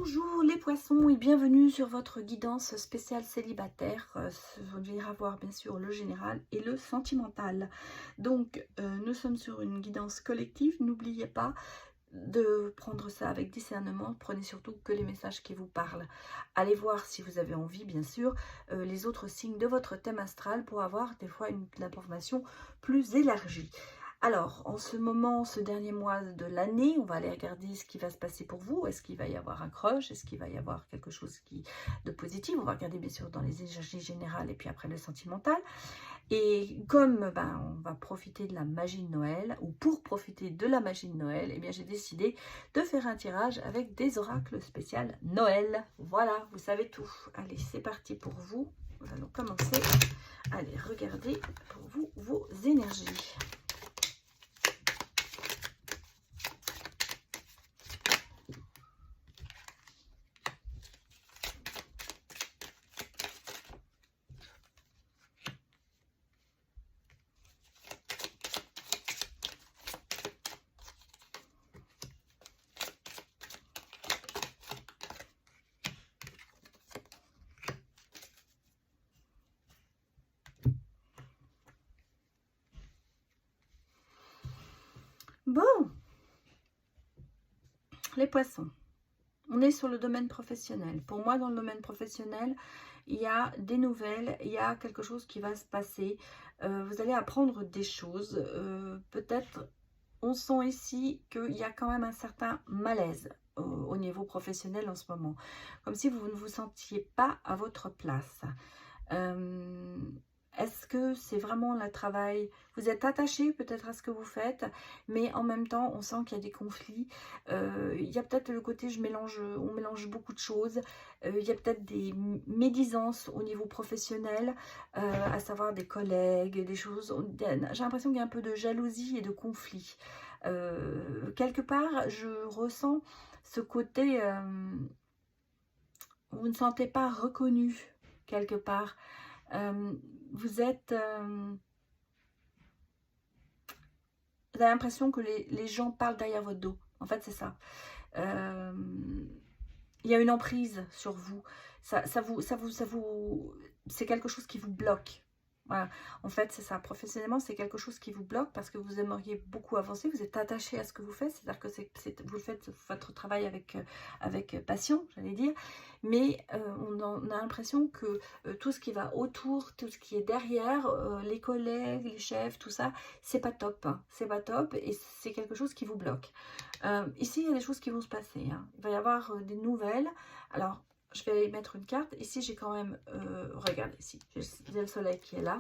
Bonjour les poissons et bienvenue sur votre guidance spéciale célibataire. On va voir bien sûr le général et le sentimental. Donc nous sommes sur une guidance collective. N'oubliez pas de prendre ça avec discernement. Prenez surtout que les messages qui vous parlent. Allez voir si vous avez envie bien sûr les autres signes de votre thème astral pour avoir des fois une information plus élargie. Alors, en ce moment, ce dernier mois de l'année, on va aller regarder ce qui va se passer pour vous. Est-ce qu'il va y avoir un crush? Est-ce qu'il va y avoir quelque chose de positif? On va regarder bien sûr dans les énergies générales et puis après le sentimental. Et comme on va profiter de la magie de Noël, ou pour profiter de la magie de Noël, eh bien j'ai décidé de faire un tirage avec des oracles spéciaux Noël. Voilà, vous savez tout. Allez, c'est parti pour vous. Nous allons commencer. Allez, regardez pour vous vos énergies. Bon, les poissons, on est sur le domaine professionnel. Pour moi, dans le domaine professionnel, il y a des nouvelles, il y a quelque chose qui va se passer. Vous allez apprendre des choses. Peut-être, on sent ici qu'il y a quand même un certain malaise au niveau professionnel en ce moment. Comme si vous ne vous sentiez pas à votre place. Est-ce que c'est vraiment le travail? Vous êtes attaché peut-être à ce que vous faites, mais en même temps, on sent qu'il y a des conflits. Il y a peut-être le côté, on mélange beaucoup de choses. Il y a peut-être des médisances au niveau professionnel, à savoir des collègues, des choses. J'ai l'impression qu'il y a un peu de jalousie et de conflit. Quelque part, je ressens ce côté, vous ne sentez pas reconnu quelque part. Vous avez l'impression que les gens parlent derrière votre dos. En fait, c'est ça. Il y a une emprise sur vous. C'est quelque chose qui vous bloque. Voilà. En fait, c'est ça. Professionnellement, c'est quelque chose qui vous bloque parce que vous aimeriez beaucoup avancer. Vous êtes attaché à ce que vous faites. C'est-à-dire que vous faites votre travail avec passion, j'allais dire. Mais on a l'impression que tout ce qui va autour, tout ce qui est derrière, les collègues, les chefs, tout ça, c'est pas top. Hein. C'est pas top et c'est quelque chose qui vous bloque. Ici, il y a des choses qui vont se passer. Hein. Il va y avoir des nouvelles. Alors, je vais aller mettre une carte. Ici, j'ai quand même... regardez, ici, j'ai le soleil qui est là.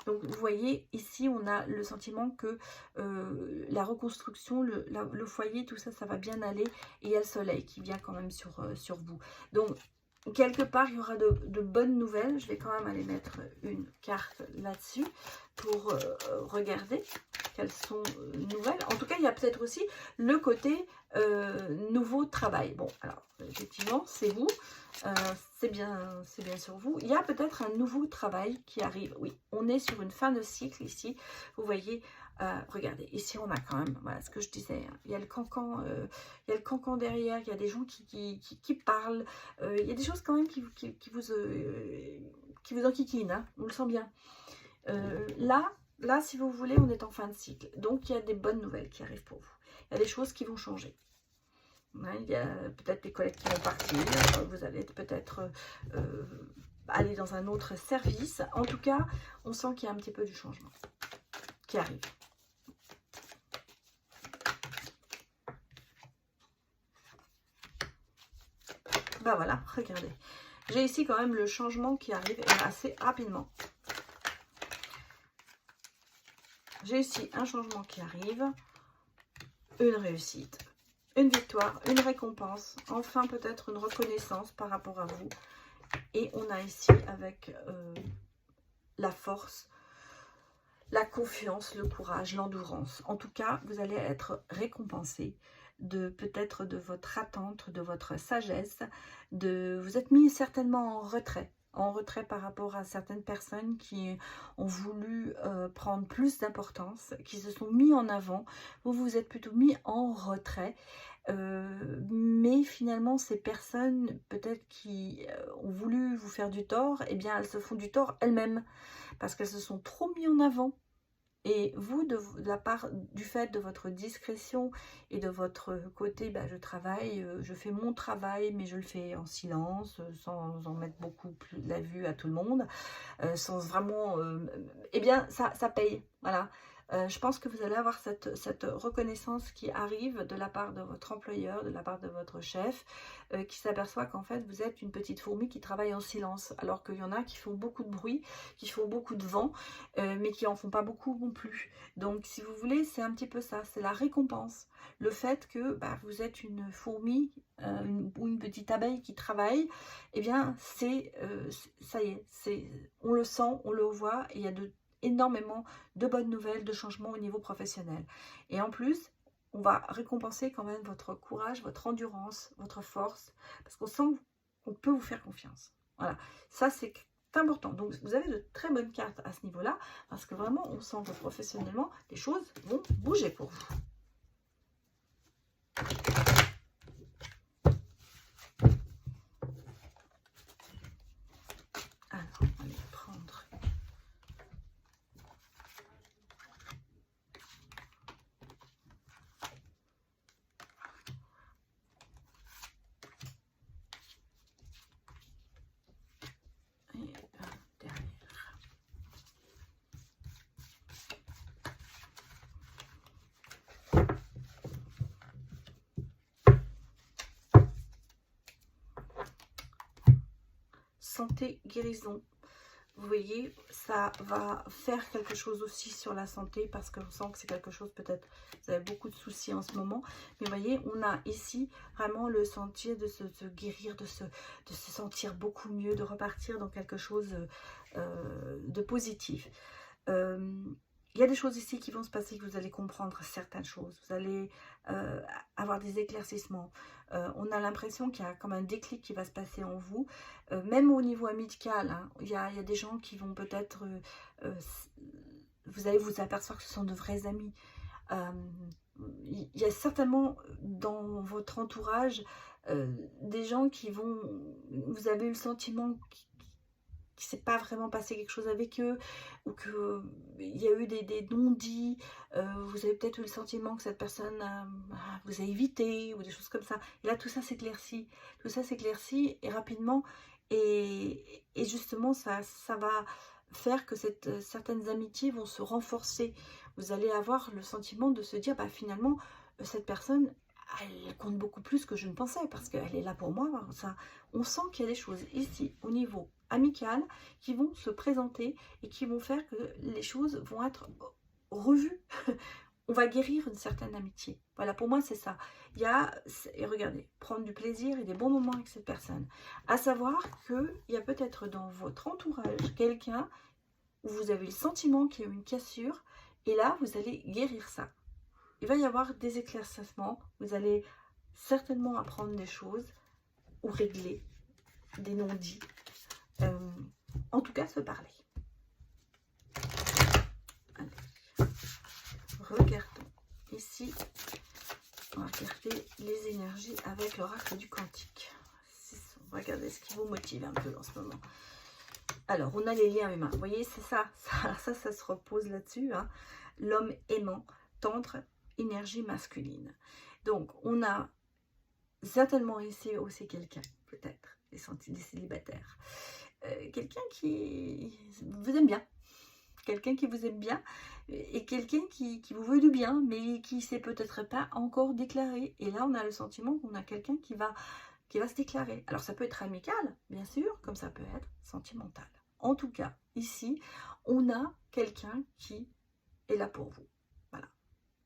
Donc, vous voyez, ici, on a le sentiment que la reconstruction, le foyer, tout ça, ça va bien aller. Et il y a le soleil qui vient quand même sur vous. Donc, quelque part, il y aura de bonnes nouvelles. Je vais quand même aller mettre une carte là-dessus pour regarder quelles sont nouvelles. En tout cas, il y a peut-être aussi le côté nouveau travail. Bon, alors, effectivement, c'est vous. C'est bien sur vous. Il y a peut-être un nouveau travail qui arrive. Oui, on est sur une fin de cycle ici. Vous voyez, regardez, ici on a quand même, voilà ce que je disais, hein, il y a le cancan derrière, il y a des gens qui parlent, il y a des choses quand même qui vous enquiquinent, hein, on le sent bien. Là, si vous voulez, on est en fin de cycle. Donc, il y a des bonnes nouvelles qui arrivent pour vous. Il y a des choses qui vont changer. Ouais, il y a peut-être des collègues qui vont partir. Vous allez peut-être aller dans un autre service. En tout cas, on sent qu'il y a un petit peu du changement qui arrive. Ben voilà, regardez. J'ai ici quand même le changement qui arrive assez rapidement. J'ai ici un changement qui arrive, une réussite, une victoire, une récompense, enfin peut-être une reconnaissance par rapport à vous. Et on a ici avec la force, la confiance, le courage, l'endurance. En tout cas, vous allez être récompensé peut-être de votre attente, de votre sagesse. Vous êtes mis certainement en retrait par rapport à certaines personnes qui ont voulu prendre plus d'importance, qui se sont mis en avant. Vous vous êtes plutôt mis en retrait. Mais Et finalement, ces personnes, peut-être qui ont voulu vous faire du tort, eh bien, elles se font du tort elles-mêmes. Parce qu'elles se sont trop mis en avant. Et vous, de la part du fait de votre discrétion et de votre côté, bah, je travaille, je fais mon travail, mais je le fais en silence, sans en mettre beaucoup plus la vue à tout le monde, sans vraiment... eh bien, ça paye, voilà. Je pense que vous allez avoir cette reconnaissance qui arrive de la part de votre employeur, de la part de votre chef, qui s'aperçoit qu'en fait, vous êtes une petite fourmi qui travaille en silence, alors qu'il y en a qui font beaucoup de bruit, qui font beaucoup de vent, mais qui en font pas beaucoup non plus. Donc, si vous voulez, c'est un petit peu ça, c'est la récompense. Le fait que bah, vous êtes une fourmi ou une petite abeille qui travaille, eh bien, ça y est, on le sent, on le voit, et il y a énormément de bonnes nouvelles, de changements au niveau professionnel. Et en plus, on va récompenser quand même votre courage, votre endurance, votre force, parce qu'on sent qu'on peut vous faire confiance. Voilà, ça c'est important. Donc vous avez de très bonnes cartes à ce niveau-là, parce que vraiment on sent que professionnellement, les choses vont bouger pour vous. Alors, on va les prendre. Santé, guérison. Vous voyez, ça va faire quelque chose aussi sur la santé, parce qu'on sent que c'est quelque chose, peut-être, vous avez beaucoup de soucis en ce moment. Mais vous voyez, on a ici vraiment le sentier de se guérir, de se sentir beaucoup mieux, de repartir dans quelque chose de positif. Il y a des choses ici qui vont se passer, que vous allez comprendre certaines choses. Vous allez avoir des éclaircissements. On a l'impression qu'il y a comme un déclic qui va se passer en vous. Même au niveau amical, hein, il y a des gens qui vont peut-être... vous allez vous apercevoir que ce sont de vrais amis. Il y a certainement dans votre entourage des gens qui vont... Vous avez eu le sentiment qu'il ne s'est pas vraiment passé quelque chose avec eux, ou qu'il y a eu des non-dits, vous avez peut-être eu le sentiment que cette personne vous a évité, ou des choses comme ça. Et là, tout ça s'éclaircit. Tout ça s'éclaircit et rapidement. Et justement, ça va faire que certaines amitiés vont se renforcer. Vous allez avoir le sentiment de se dire, bah, finalement, cette personne, elle compte beaucoup plus que je ne pensais, parce qu'elle est là pour moi. Ça, on sent qu'il y a des choses ici, au niveau amical, qui vont se présenter et qui vont faire que les choses vont être revues. On va guérir une certaine amitié. Voilà, pour moi, c'est ça. Il y a, et regardez, prendre du plaisir et des bons moments avec cette personne. À savoir qu'il y a peut-être dans votre entourage quelqu'un où vous avez le sentiment qu'il y a eu une cassure, et là, vous allez guérir ça. Il va y avoir des éclaircissements, vous allez certainement apprendre des choses, ou régler des non-dits. En tout cas, se parler. Allez. Regardons ici, on va regarder les énergies avec l'oracle du quantique. Regardez ce qui vous motive un peu en ce moment. Alors, on a les liens humains. Vous voyez, c'est ça se repose là-dessus. Hein. L'homme aimant, tendre, énergie masculine. Donc, on a certainement ici aussi quelqu'un, peut-être, des célibataires. Quelqu'un qui vous aime bien. Quelqu'un qui vous aime bien, et quelqu'un qui vous veut du bien, mais qui ne s'est peut-être pas encore déclaré. Et là, on a le sentiment qu'on a quelqu'un qui va se déclarer. Alors, ça peut être amical, bien sûr, comme ça peut être sentimental. En tout cas, ici, on a quelqu'un qui est là pour vous. Voilà.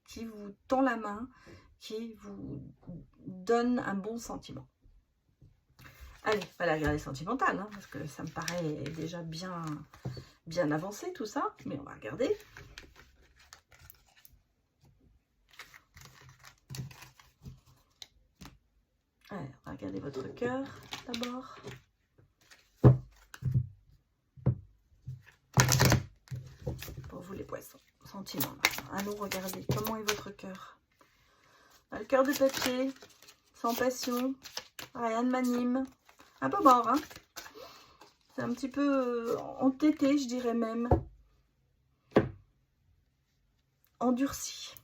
Qui vous tend la main, qui vous donne un bon sentiment. Allez, on va la regarder sentimentale, hein, parce que ça me paraît déjà bien avancé tout ça, mais on va regarder. Allez, on va regarder votre cœur d'abord. Pour vous les poissons, sentiment. Allons regarder comment est votre cœur. Le cœur de papier, sans passion, rien ne m'anime. Un peu mort, hein. C'est un petit peu entêté, je dirais même. Endurci.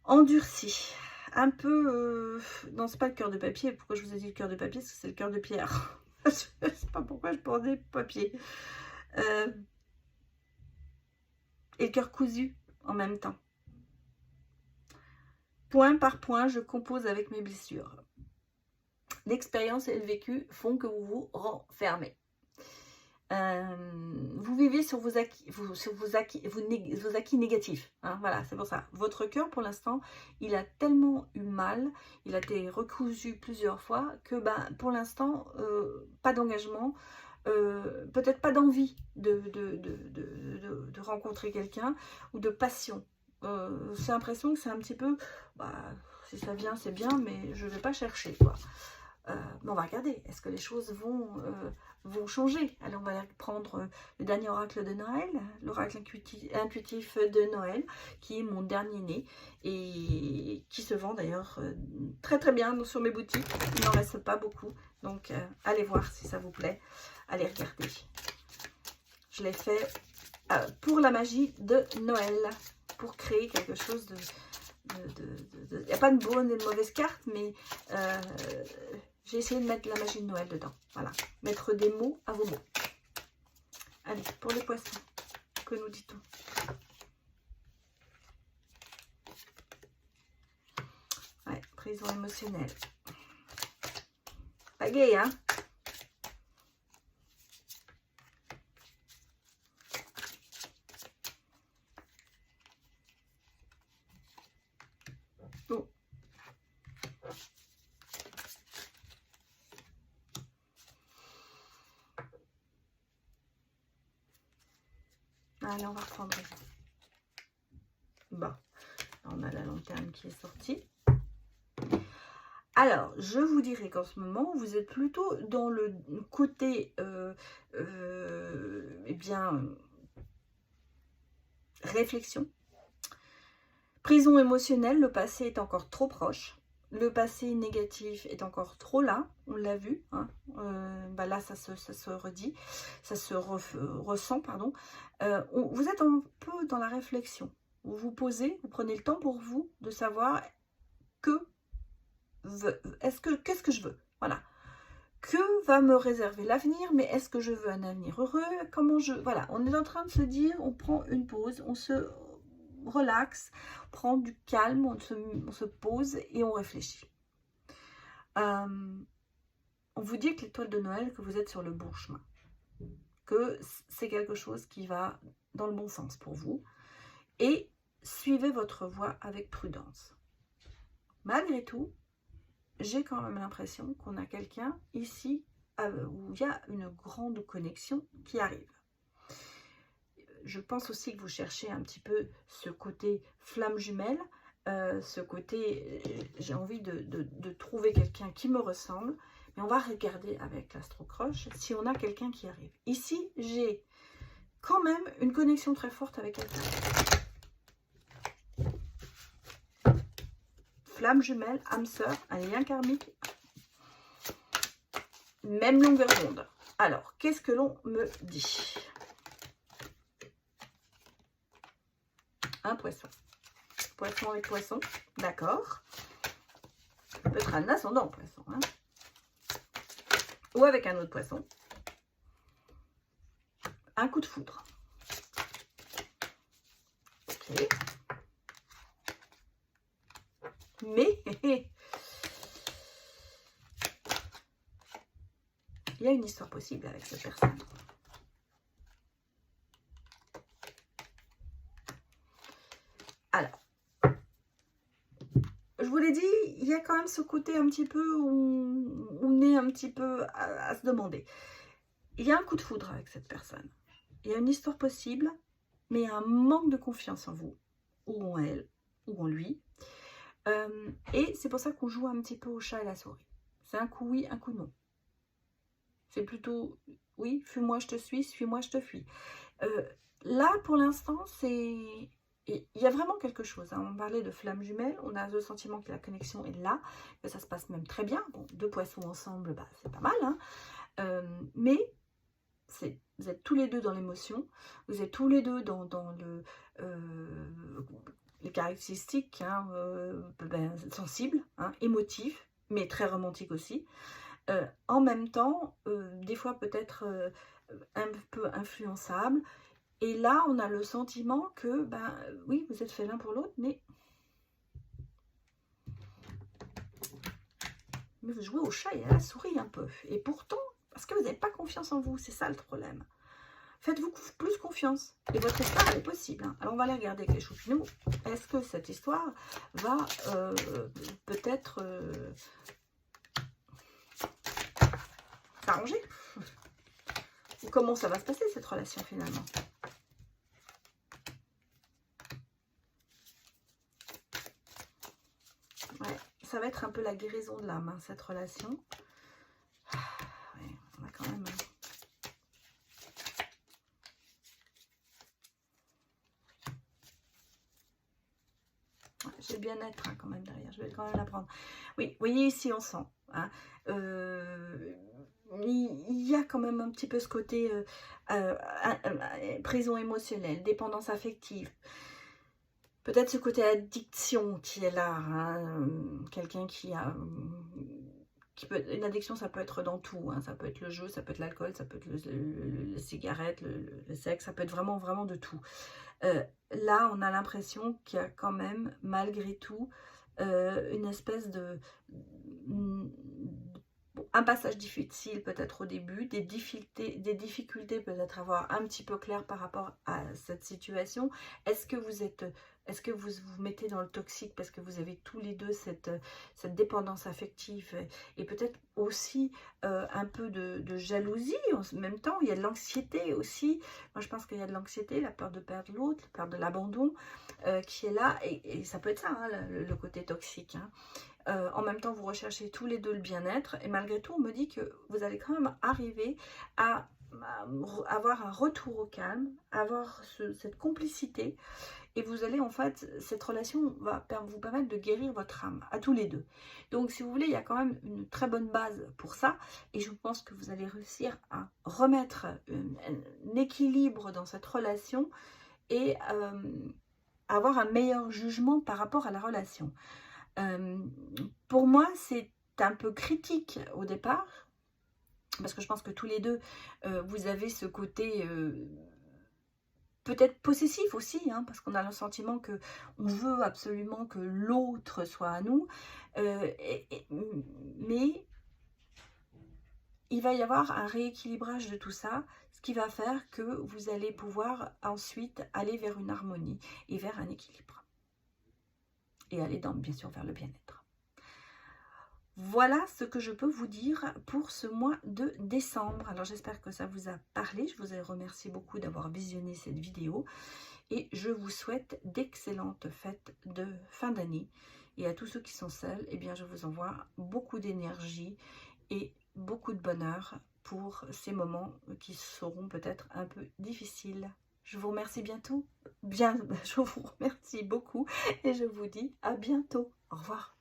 Endurci. Un peu... Non, c'est pas le cœur de papier. Pourquoi je vous ai dit le cœur de papier? Parce que c'est le cœur de pierre. Je sais pas pourquoi je prenais papier. Et le cœur cousu en même temps. Point par point, je compose avec mes blessures. L'expérience et le vécu font que vous vous renfermez. Vous vivez sur vos acquis, vos acquis négatifs. Hein, voilà, c'est pour ça. Votre cœur, pour l'instant, il a tellement eu mal, il a été recousu plusieurs fois que, pour l'instant, pas d'engagement, peut-être pas d'envie de rencontrer quelqu'un ou de passion. J'ai l'impression que c'est un petit peu, si ça vient, c'est bien, mais je ne vais pas chercher, quoi. Mais on va regarder, est-ce que les choses vont changer? Alors on va prendre le dernier oracle de Noël, l'oracle intuitif de Noël, qui est mon dernier né, et qui se vend d'ailleurs très très bien sur mes boutiques. Il n'en reste pas beaucoup, donc allez voir si ça vous plaît, allez regarder. Je l'ai fait pour la magie de Noël, pour créer quelque chose de... Il n'y a pas de bonne et de mauvaise carte, mais j'ai essayé de mettre la magie de Noël dedans. Voilà, mettre des mots à vos mots. Allez, pour les poissons, que nous dit-on? Ouais, prison émotionnelle. Pas gay, hein? Oh. Allez, on va reprendre. Bon, on a la lanterne qui est sortie. Alors, je vous dirais qu'en ce moment, vous êtes plutôt dans le côté, eh bien, réflexion. Prison émotionnelle, le passé est encore trop proche. Le passé négatif est encore trop là, on l'a vu. Hein. Là, ça se redit, ça se ressent, pardon. Vous êtes un peu dans la réflexion. Vous vous posez, vous prenez le temps pour vous de savoir qu'est-ce que je veux. Voilà. Que va me réserver l'avenir, mais est-ce que je veux un avenir heureux? Voilà, on est en train de se dire, on prend une pause, on se relaxe, on prend du calme, on se pose et on réfléchit. On vous dit avec l'étoile de Noël que vous êtes sur le bon chemin, que c'est quelque chose qui va dans le bon sens pour vous, et suivez votre voie avec prudence. Malgré tout, j'ai quand même l'impression qu'on a quelqu'un ici où il y a une grande connexion qui arrive. Je pense aussi que vous cherchez un petit peu ce côté flamme jumelle, ce côté, j'ai envie de trouver quelqu'un qui me ressemble, mais on va regarder avec l'astro-croche si on a quelqu'un qui arrive. Ici, j'ai quand même une connexion très forte avec quelqu'un. Flamme jumelle, âme sœur, un lien karmique, même longueur d'onde. Alors, qu'est-ce que l'on me dit? Un poisson. Poisson avec poisson, d'accord. Ça peut être un ascendant poisson. Hein. Ou avec un autre poisson. Un coup de foudre. Ok. Mais il y a une histoire possible avec cette personne. Alors, je vous l'ai dit, il y a quand même ce côté un petit peu où on est un petit peu à se demander. Il y a un coup de foudre avec cette personne. Il y a une histoire possible, mais il y a un manque de confiance en vous, ou en elle, ou en lui. Et c'est pour ça qu'on joue un petit peu au chat et la souris. C'est un coup oui, un coup non. C'est plutôt, oui, fuis-moi, je te suis, suis-moi, je te fuis. Là, pour l'instant, c'est Et il y a vraiment quelque chose, hein. On parlait de flamme jumelle, on a le sentiment que la connexion est là, que ça se passe même très bien. Bon, deux poissons ensemble, bah, c'est pas mal, hein. Mais vous êtes tous les deux dans l'émotion, vous êtes tous les deux dans les caractéristiques, hein, sensibles, hein, émotifs, mais très romantiques aussi. En même temps, des fois peut-être un peu influençable. Et là, on a le sentiment que, ben oui, vous êtes fait l'un pour l'autre, mais vous jouez au chat et à la souris un peu. Et pourtant, parce que vous n'avez pas confiance en vous, c'est ça le problème. Faites-vous plus confiance. Et votre histoire, elle est possible, hein. Alors, on va aller regarder avec les choupinous. Est-ce que cette histoire va peut-être s'arranger? Ou comment ça va se passer, cette relation, finalement? Ouais, ça va être un peu la guérison de l'âme, hein, cette relation. Ouais, on a quand même... J'ai le bien-être, hein, quand même derrière, je vais quand même la prendre. Oui, vous voyez ici on sent, hein, il y a quand même un petit peu ce côté prison émotionnelle, dépendance affective, peut-être ce côté addiction qui est là, hein, quelqu'un qui a... une addiction, ça peut être dans tout, hein, ça peut être le jeu, ça peut être l'alcool, ça peut être les cigarettes, le sexe, ça peut être vraiment, vraiment de tout. Là, on a l'impression qu'il y a quand même, malgré tout, une espèce de... un passage difficile peut-être au début, des difficultés peut-être à voir un petit peu clair par rapport à cette situation. Est-ce que vous vous mettez dans le toxique parce que vous avez tous les deux cette dépendance affective et peut-être aussi un peu de jalousie en même temps. Il y a de l'anxiété aussi. Moi, je pense qu'il y a de l'anxiété, la peur de perdre l'autre, la peur de l'abandon qui est là. Et ça peut être ça, hein, le côté toxique, hein. En même temps, vous recherchez tous les deux le bien-être. Et malgré tout, on me dit que vous allez quand même arriver à avoir un retour au calme, avoir cette complicité. Et vous allez, en fait, cette relation va vous permettre de guérir votre âme, à tous les deux. Donc, si vous voulez, il y a quand même une très bonne base pour ça. Et je pense que vous allez réussir à remettre un équilibre dans cette relation et avoir un meilleur jugement par rapport à la relation. Pour moi, c'est un peu critique au départ, parce que je pense que tous les deux, vous avez ce côté peut-être possessif aussi, hein, parce qu'on a le sentiment que on veut absolument que l'autre soit à nous, mais il va y avoir un rééquilibrage de tout ça, ce qui va faire que vous allez pouvoir ensuite aller vers une harmonie et vers un équilibre. Et aller bien sûr vers le bien-être. Voilà ce que je peux vous dire pour ce mois de décembre. Alors j'espère que ça vous a parlé. Je vous remercie beaucoup d'avoir visionné cette vidéo. Et je vous souhaite d'excellentes fêtes de fin d'année. Et à tous ceux qui sont seuls, eh bien je vous envoie beaucoup d'énergie et beaucoup de bonheur pour ces moments qui seront peut-être un peu difficiles. Je vous remercie je vous remercie beaucoup et je vous dis à bientôt. Au revoir.